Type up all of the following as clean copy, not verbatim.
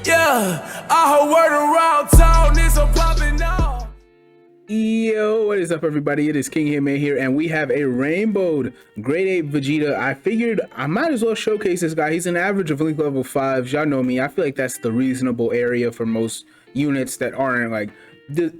Yeah, I heard word around town is a poppin' off. Yo, what is up, everybody? It is King Hitman here, and we have a rainbowed Great Ape Vegeta. I figured I might as well showcase this guy. He's an average of Link level 5s. Y'all know me. I feel like that's the reasonable area for most units that aren't like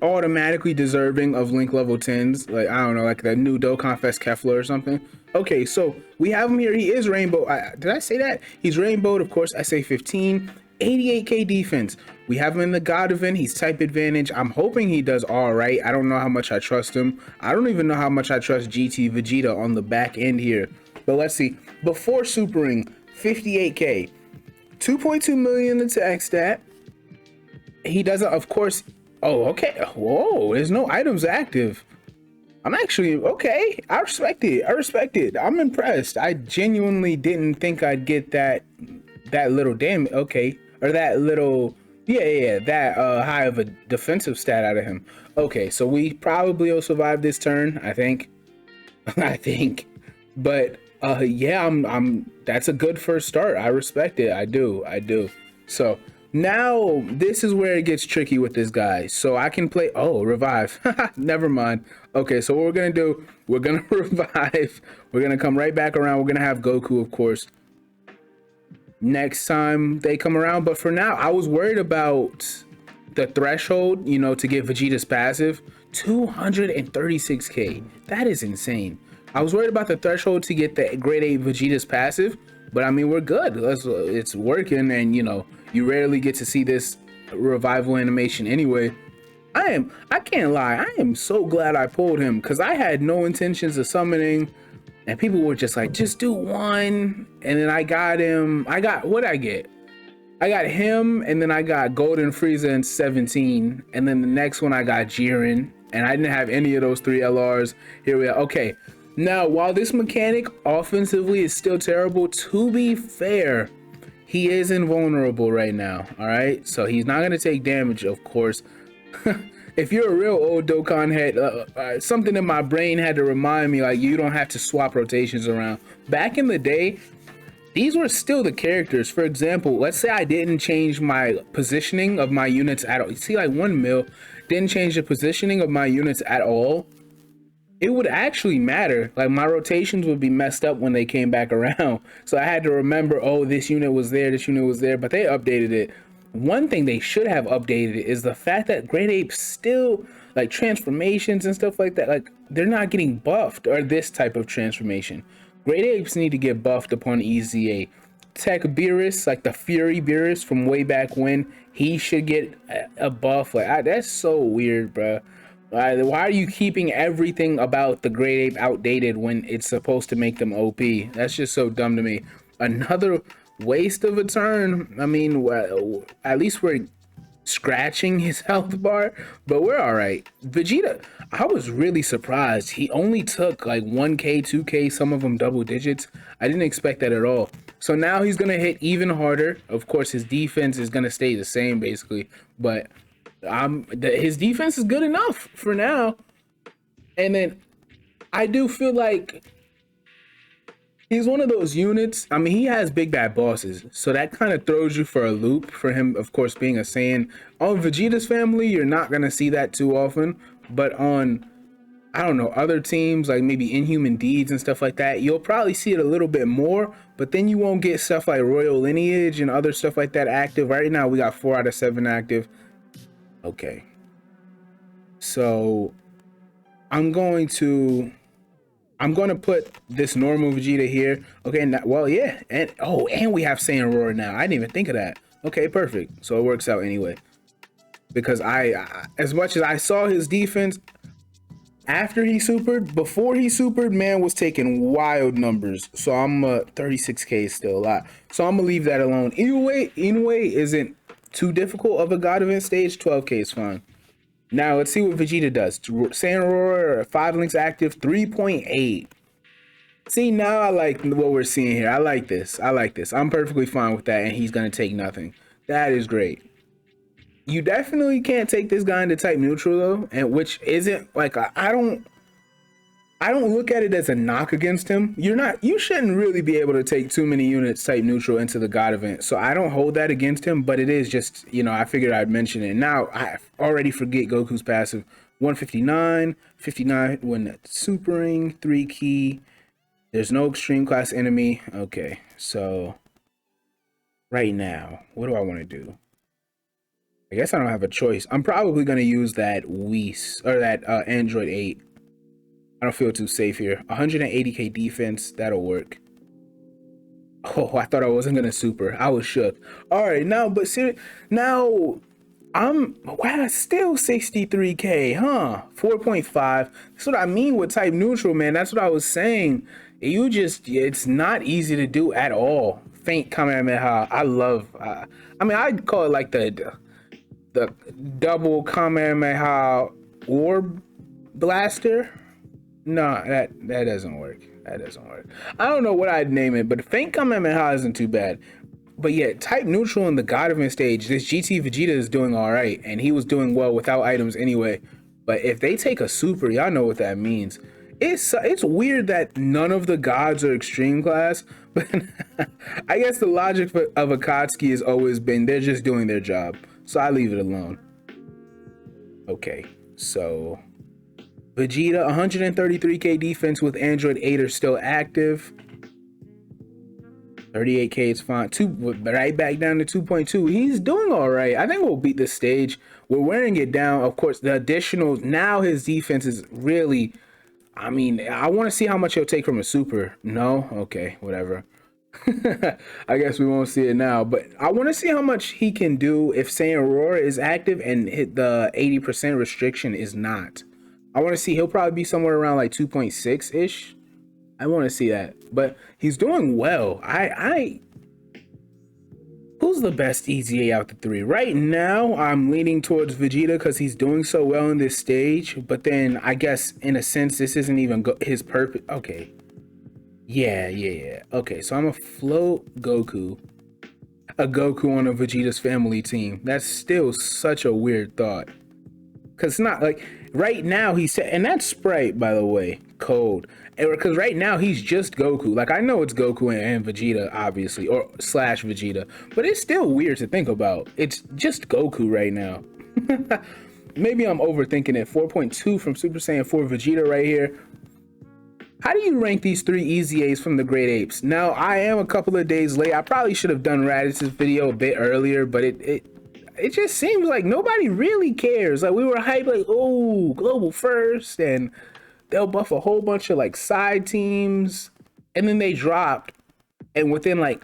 automatically deserving of Link level 10s. Like, I don't know, like the new Dokkan Fest Kefla or something. Okay, so we have him here. He is rainbow. Did I say that? He's rainbowed, of course. I say 15. 88k defense. We have him in the God event. He's type advantage. I'm hoping he does all right. I don't know how much I trust him. I don't even know how much I trust GT Vegeta on the back end here. But let's see. Before supering, 58k, 2.2 million attack stat. He doesn't, of course. Oh, okay. Whoa, there's no items active. I'm actually okay. I respect it. I respect it. I'm impressed. I genuinely didn't think I'd get that little damage. Okay. Or that little, that high of a defensive stat out of him. Okay, so we probably will survive this turn, I think. I think. But yeah, I'm that's a good first start. I respect it. I do. So now this is where it gets tricky with this guy. So I can play, oh, revive. Never mind. Okay, so what we're gonna do, we're gonna revive. We're gonna come right back around. We're gonna have Goku, of course, next time they come around. But for now, I was worried about the threshold, you know, to get Vegeta's passive. 236k. That is insane. I was worried about the threshold to get the Great Ape Vegeta's passive, but I mean, we're good. It's working, and you know, you rarely get to see this revival animation anyway. I can't lie, I am so glad I pulled him, because I had no intentions of summoning. And people were just like, just do one. And then I got him. What'd I get? I got him, and then I got Golden Frieza in 17. And then the next one I got Jiren. And I didn't have any of those 3 LRs. Here we are. Okay. Now, while this mechanic offensively is still terrible, to be fair, he is invulnerable right now. All right. So he's not going to take damage, of course. If you're a real old Dokkan head, something in my brain had to remind me, like, you don't have to swap rotations around. Back in the day, these were still the characters. For example, let's say I didn't change my positioning of my units at all. You see, like 1 mil didn't change the positioning of my units at all. It would actually matter. Like, my rotations would be messed up when they came back around. So I had to remember, oh, this unit was there, this unit was there, but they updated it. One thing they should have updated is the fact that Great Apes still, like, transformations and stuff like that, like, they're not getting buffed, or this type of transformation. Great Apes need to get buffed upon EZA. Tech Beerus, like the Fury Beerus from way back when, he should get a buff. Like, that's so weird, bro. Why are you keeping everything about the Great Ape outdated when it's supposed to make them OP? That's just so dumb to me. Another waste of a turn. I mean, well, at least we're scratching his health bar, but we're all right. Vegeta, I was really surprised. He only took like 1k, 2k, some of them double digits. I didn't expect that at all. So now he's gonna hit even harder. Of course, his defense is gonna stay the same basically, but his defense is good enough for now. And then I do feel like he's one of those units. I mean, he has big bad bosses, so that kind of throws you for a loop for him, of course, being a Saiyan. On Vegeta's family, you're not going to see that too often, but on, I don't know, other teams, like maybe Inhuman Deeds and stuff like that, you'll probably see it a little bit more, but then you won't get stuff like Royal Lineage and other stuff like that active. Right now, we got 4 out of 7 active. Okay. So I'm going to put this normal Vegeta here. Okay, now, well, yeah, and we have Saiyan Roar now. I didn't even think of that. Okay, perfect. So it works out anyway. Because I as much as I saw his defense after he supered, before he supered, man was taking wild numbers. So I'm 36k is still a lot. So I'm gonna leave that alone. Anyway, isn't too difficult of a God event stage. 12k is fine. Now, let's see what Vegeta does. Saiyan Roar, 5 links active, 3.8. See, now I like what we're seeing here. I like this. I'm perfectly fine with that, and he's going to take nothing. That is great. You definitely can't take this guy into type neutral, though, and which isn't, like, I don't I don't look at it as a knock against him. You shouldn't really be able to take too many units type neutral into the God event. So I don't hold that against him, but it is just, I figured I'd mention it. Now I already forget Goku's passive. 159, 59 when that's supering, 3 key. There's no extreme class enemy. Okay, so right now, what do I want to do? I guess I don't have a choice. I'm probably going to use that Whis or that Android 8. I don't feel too safe here. 180k defense, that'll work. Oh, I thought I wasn't gonna super. I was shook. All right, now, but seriously, now wow, still 63k, huh? 4.5. That's what I mean with type neutral, man. That's what I was saying. It's not easy to do at all. Faint Kamehameha. I love. I mean, I'd call it like the double Kamehameha orb blaster. No, that doesn't work. That doesn't work. I don't know what I'd name it, but Faint Kamehameha isn't too bad. But yeah, type neutral in the God event stage, this GT Vegeta is doing all right, and he was doing well without items anyway. But if they take a super, y'all know what that means. It's weird that none of the gods are extreme class, but I guess the logic of Akatsuki has always been they're just doing their job, so I leave it alone. Okay, so Vegeta, 133k defense with Android 8 are still active. 38k is fine. Right back down to 2.2. He's doing all right. I think we'll beat this stage. We're wearing it down. Of course, the additional, now his defense is really, I mean, I want to see how much he'll take from a super. No? Okay, whatever. I guess we won't see it now, but I want to see how much he can do if Saiyan Aurora is active and hit the 80% restriction is not. I want to see, he'll probably be somewhere around like 2.6 ish. I want to see that, but he's doing well. Who's the best EZA out the three? Right now, I'm leaning towards Vegeta because he's doing so well in this stage, but then I guess in a sense, this isn't even his purpose. Okay. Yeah. Okay, so I'm gonna float Goku. A Goku on a Vegeta's family team. That's still such a weird thought. Because it's not like, right now he's, and that's Sprite, by the way, cold. Because right now he's just Goku. Like, I know it's Goku and Vegeta, obviously, or / Vegeta, but it's still weird to think about. It's just Goku right now. Maybe I'm overthinking it. 4.2 from Super Saiyan 4 Vegeta right here. How do you rank these 3 EZAs from the Great Apes? Now, I am a couple of days late. I probably should have done Raditz's video a bit earlier, but it just seems like nobody really cares. Like, we were hyped, like, oh, global first, and they'll buff a whole bunch of like side teams, and then they dropped, and within like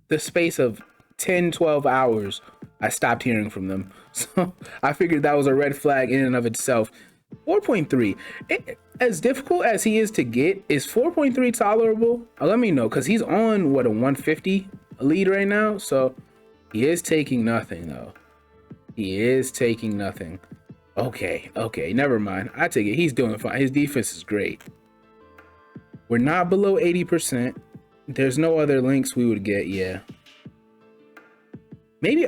the space of 10-12 hours, I stopped hearing from them. So I figured that was a red flag in and of itself. 4.3, as difficult as he is to get, is 4.3 tolerable? Let me know, because he's on what, a 150 lead right now, so he is taking nothing though. He is taking nothing. Okay, never mind. I take it. He's doing fine. His defense is great. We're not below 80%. There's no other links we would get. Yeah. Maybe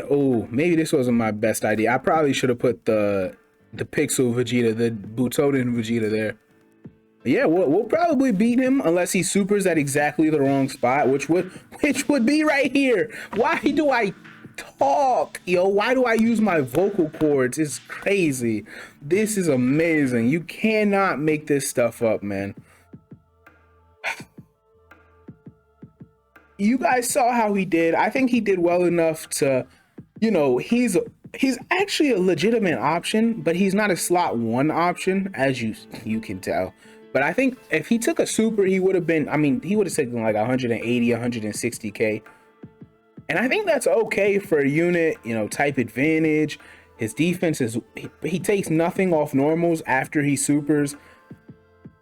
this wasn't my best idea. I probably should have put the Pixel Vegeta, the Butoden Vegeta there. But yeah, we'll probably beat him unless he supers at exactly the wrong spot, which would be right here. Why do I talk, yo? Why do I use my vocal cords? It's crazy. This is amazing. You cannot make this stuff up, man. You guys saw how he did. I think he did well enough to, he's actually a legitimate option, but he's not a slot 1 option, as you can tell. But I think if he took a super, he would have been, he would have taken like 180, 160k. And I think that's okay for a unit, type advantage. His defense is, he takes nothing off normals after he supers.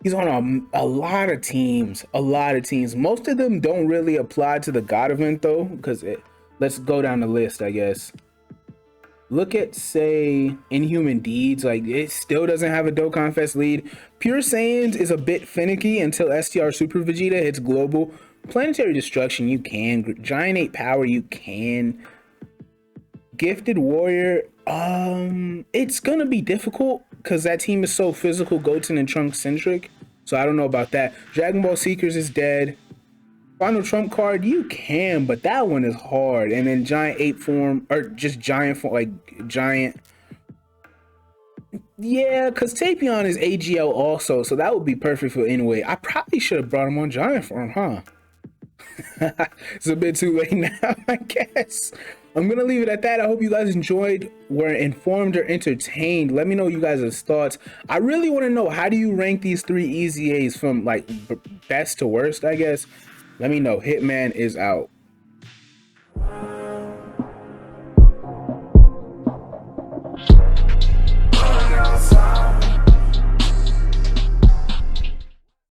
He's on a lot of teams, Most of them don't really apply to the God event though, because let's go down the list, I guess. Look at, say, Inhuman Deeds. Like, it still doesn't have a Dokkan Fest lead. Pure Saiyans is a bit finicky until STR Super Vegeta hits global. Planetary Destruction, you can. Giant Ape Power, you can. Gifted Warrior, it's gonna be difficult because that team is so physical, Goten and Trunks centric. So I don't know about that. Dragon Ball Seekers is dead. Final Trump card, you can, but that one is hard. And then giant ape form, or just giant form, like giant. Yeah, because Tapion is AGL also, so that would be perfect for anyway. I probably should have brought him on giant form, huh? It's a bit too late now, I guess. I'm gonna leave it at that. I hope you guys enjoyed, were informed or entertained. Let me know you guys' thoughts. I really want to know, how do you rank these 3 EZAs from like best to worst, I guess? Let me know. Hitman is out.